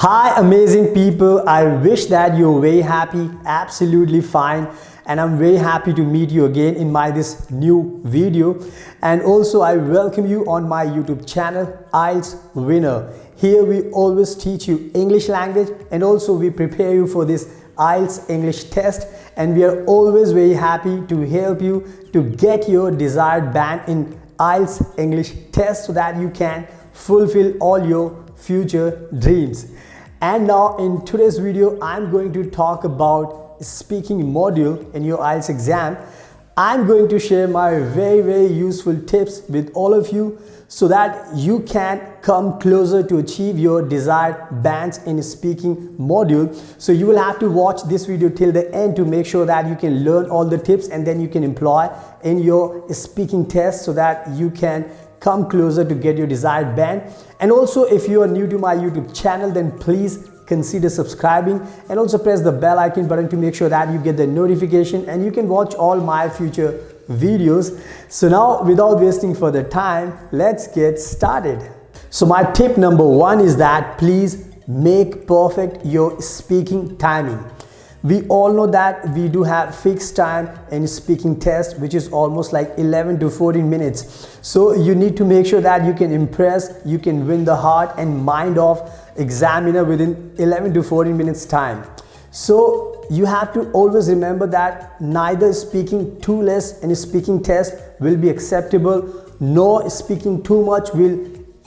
Hi amazing people, I wish that you're very happy, absolutely fine, and I'm very happy to meet you again in this new video. And also I welcome you on my YouTube channel IELTS Winner. Here we always teach you English language and also we prepare you for this IELTS English test, and we are always very happy to help you to get your desired band in IELTS English test so that you can fulfill all your future dreams. And now in today's video I'm going to talk about speaking module in your IELTS exam. I'm going to share my very useful tips with all of you so that you can come closer to achieve your desired bands in speaking module. So you will have to watch this video till the end to make sure that you can learn all the tips and then you can employ in your speaking test so that you can come closer to get your desired band. And also if you are new to my YouTube channel, then please consider subscribing and also press the bell icon button to make sure that you get the notification and you can watch all my future videos. So now without wasting further time, let's get started. So my tip number one is that please make perfect your speaking timing. We all know that we do have fixed time in speaking test, which is almost like 11 to 14 minutes. So you need to make sure that you can impress, you can win the heart and mind of examiner within 11 to 14 minutes time. So you have to always remember that neither speaking too less in a speaking test will be acceptable, nor speaking too much will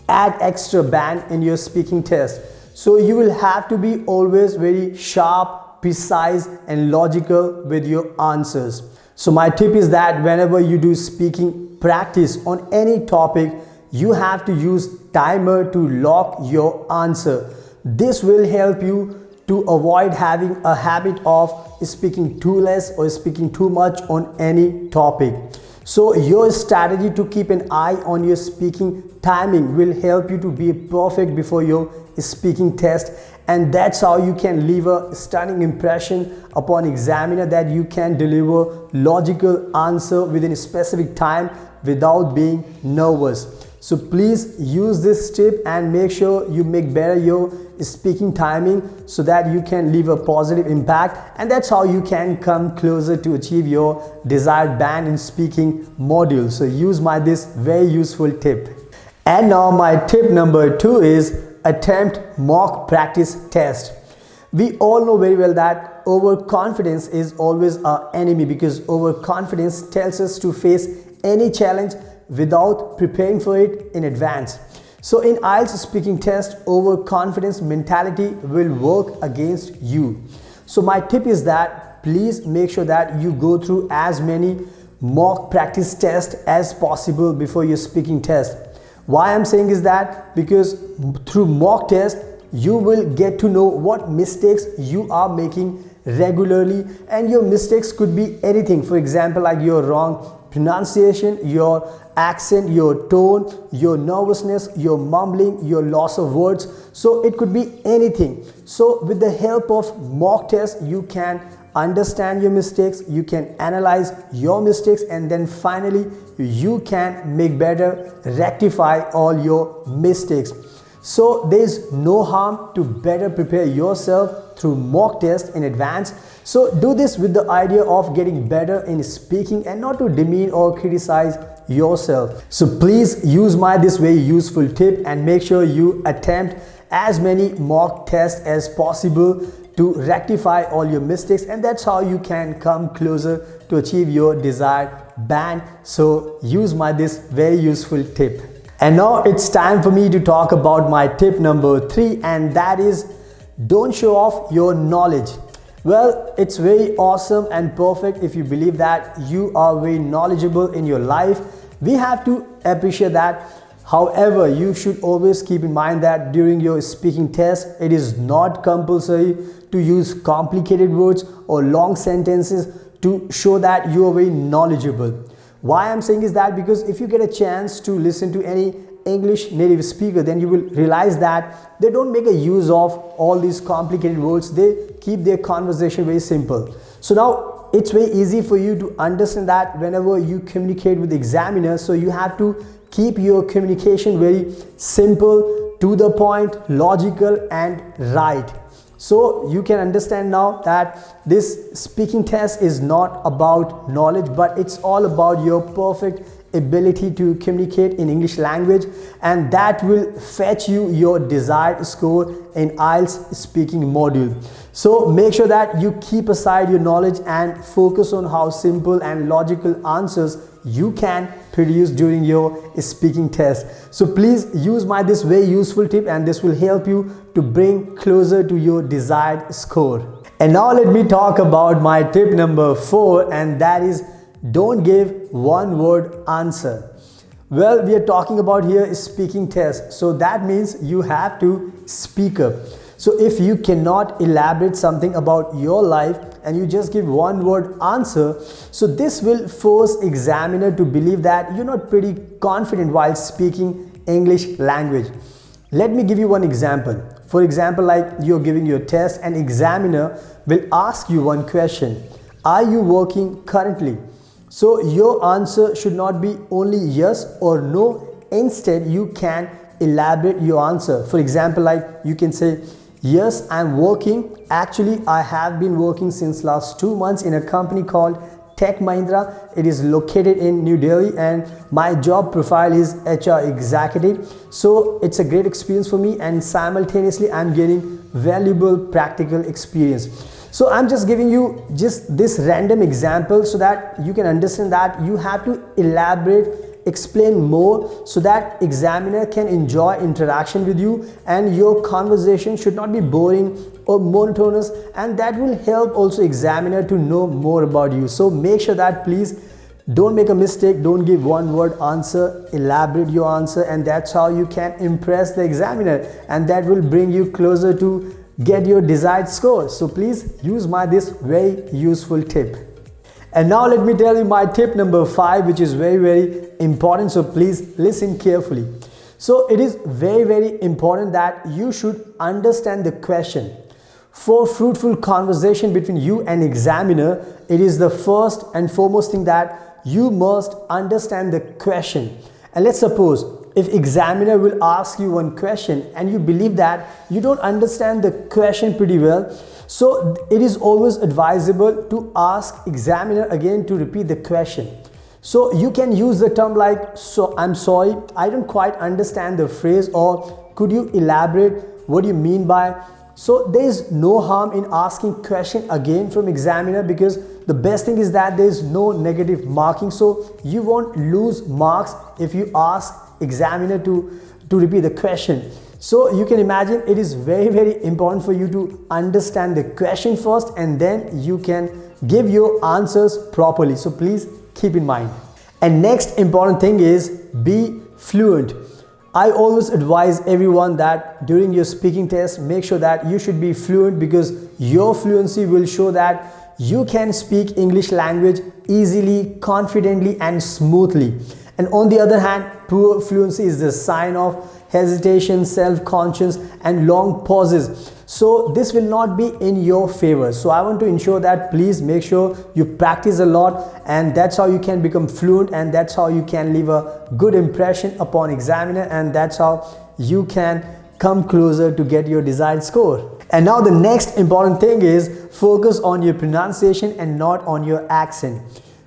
add extra band in your speaking test. So you will have to be always very sharp, precise and logical with your answers. So my tip is that whenever you do speaking practice on any topic, you have to use timer to lock your answer. This will help you to avoid having a habit of speaking too less or speaking too much on any topic. So your strategy to keep an eye on your speaking timing will help you to be perfect before your speaking test, and that's how you can leave a stunning impression upon examiner that you can deliver logical answer within a specific time without being nervous. So please use this tip and make sure you make better your speaking timing so that you can leave a positive impact, and that's how you can come closer to achieve your desired band in speaking module. So use this very useful tip. And now my tip number two is attempt mock practice test. We all know very well that overconfidence is always our enemy, because overconfidence tells us to face any challenge without preparing for it in advance. So in IELTS speaking test, overconfidence mentality will work against you. So my tip is that please make sure that you go through as many mock practice tests as possible before your speaking test. Why I'm saying is that because through mock test you will get to know what mistakes you are making regularly, and your mistakes could be anything. For example, like your wrong pronunciation, your accent, your tone, your nervousness, your mumbling, your loss of words. So it could be anything. So with the help of mock test, you can understand your mistakes, you can analyze your mistakes, and then finally you can make better, rectify all your mistakes. So there is no harm to better prepare yourself through mock test in advance. So do this with the idea of getting better in speaking and not to demean or criticize yourself. So please use this very useful tip and make sure you attempt as many mock tests as possible to rectify all your mistakes, and that's how you can come closer to achieve your desired band. So use this very useful tip. And now it's time for me to talk about my tip number three, and that is don't show off your knowledge. Well, it's very awesome and perfect if you believe that you are very knowledgeable in your life. We have to appreciate that. However, you should always keep in mind that during your speaking test, it is not compulsory to use complicated words or long sentences to show that you are very knowledgeable. Why I'm saying is that because if you get a chance to listen to any English native speaker, then you will realize that they don't make a use of all these complicated words. They keep their conversation very simple. So now it's very easy for you to understand that whenever you communicate with the examiner, so you have to keep your communication very simple to the point, logical and right. So you can understand now that this speaking test is not about knowledge, but it's all about your perfect ability to communicate in English language, and that will fetch you your desired score in IELTS speaking module. So make sure that you keep aside your knowledge and focus on how simple and logical answers you can produce during your speaking test. So please use this very useful tip, and this will help you to bring closer to your desired score. And now let me talk about my tip number 4, and that is don't give one word answer. Well, we are talking about here speaking test, so that means you have to speak up. So if you cannot elaborate something about your life and you just give one word answer, so this will force examiner to believe that you're not pretty confident while speaking English language. Let me give you one example. For example, like you're giving your test and examiner will ask you one question. Are you working currently? So your answer should not be only yes or no. Instead, you can elaborate your answer. For example, like you can say, yes, I'm working. Actually, I have been working since last 2 months in a company called Tech Mahindra. It is located in New Delhi, and my job profile is HR executive. So it's a great experience for me, and simultaneously I'm getting valuable practical experience. So I'm just giving you just this random example so that you can understand that you have to elaborate, explain more, so that examiner can enjoy interaction with you, and your conversation should not be boring or monotonous, and that will help also examiner to know more about you. So make sure that please don't make a mistake, don't give one word answer, elaborate your answer, and that's how you can impress the examiner, and that will bring you closer to get your desired score. So please use this very useful tip. And now let me tell you my tip number 5, which is very important. So please listen carefully. So it is very important that you should understand the question. For fruitful conversation between you and examiner, it is the first and foremost thing that you must understand the question. And let's suppose if examiner will ask you one question and you believe that you don't understand the question pretty well, so it is always advisable to ask examiner again to repeat the question. So you can use the term like, so I'm sorry, I don't quite understand the phrase, or could you elaborate what you mean by. So there is no harm in asking question again from examiner, because the best thing is that there is no negative marking, so you won't lose marks if you ask examiner to repeat the question. So you can imagine it is very important for you to understand the question first, and then you can give your answers properly. So please keep in mind. And next important thing is be fluent. I always advise everyone that during your speaking test, make sure that you should be fluent, because your fluency will show that you can speak English language easily, confidently and smoothly. And on the other hand, poor fluency is the sign of hesitation, self-conscious and long pauses. So this will not be in your favor. So I want to ensure that please make sure you practice a lot, and that's how you can become fluent, and that's how you can leave a good impression upon examiner, and that's how you can come closer to get your desired score. And now the next important thing is focus on your pronunciation and not on your accent.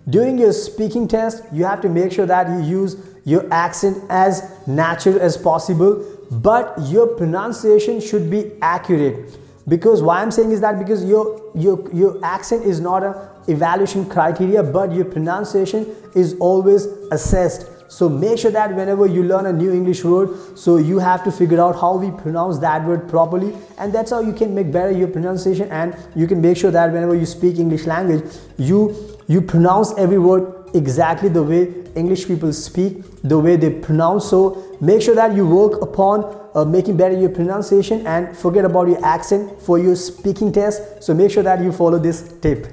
During your speaking test, you have to make sure that you use your accent as natural as possible, but your pronunciation should be accurate. Because why I'm saying is that because your accent is not an evaluation criteria, but your pronunciation is always assessed. So make sure that whenever you learn a new English word, so you have to figure out how we pronounce that word properly, and that's how you can make better your pronunciation, and you can make sure that whenever you speak English language, you pronounce every word exactly the way English people speak, the way they pronounce. So make sure that you work upon making better your pronunciation, and forget about your accent for your speaking test. So make sure that you follow this tip.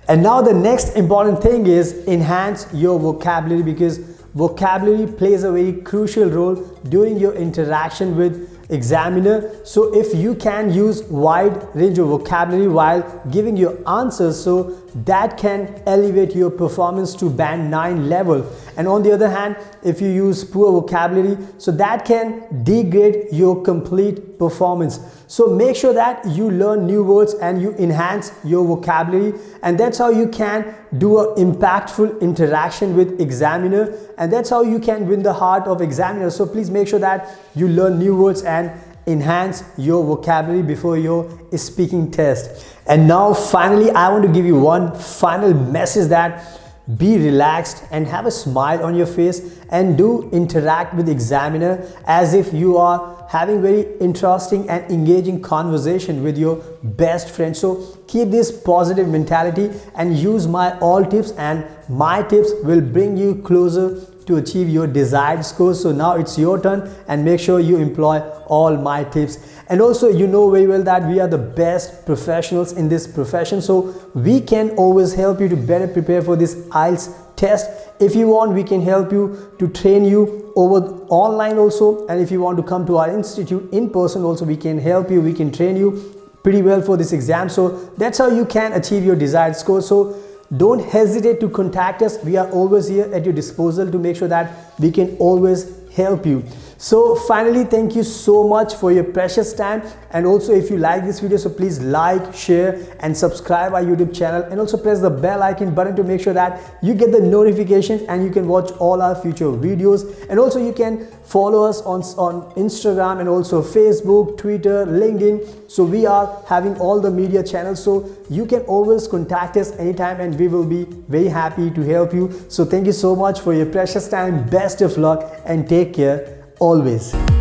And now the next important thing is enhance your vocabulary, because vocabulary plays a very crucial role during your interaction with examiner. So if you can use wide range of vocabulary while giving your answers, so that can elevate your performance to band 9 level. And on the other hand, if you use poor vocabulary, so that can degrade your complete performance. So make sure that you learn new words and you enhance your vocabulary, and that's how you can do an impactful interaction with examiner, and that's how you can win the heart of examiner. So please make sure that you learn new words and enhance your vocabulary before your speaking test. And now finally, I want to give you one final message, that be relaxed and have a smile on your face, and do interact with examiner as if you are having very interesting and engaging conversation with your best friend. So keep this positive mentality and use my all tips, and my tips will bring you closer to achieve your desired score. So now it's your turn, and make sure you employ all my tips. And also, you know very well that we are the best professionals in this profession, so we can always help you to better prepare for this IELTS test. If you want, we can help you to train you over online also, and if you want to come to our institute in person also, we can help you, we can train you pretty well for this exam. So that's how you can achieve your desired score. So don't hesitate to contact us. We are always here at your disposal to make sure that we can always help you. So finally, thank you so much for your precious time. And also, if you like this video, so please like, share and subscribe our YouTube channel, and also press the bell icon button to make sure that you get the notifications and you can watch all our future videos. And also you can follow us on Instagram and also Facebook, Twitter, LinkedIn. So we are having all the media channels, so you can always contact us anytime and we will be very happy to help you. So thank you so much for your precious time. Best of luck and take care always.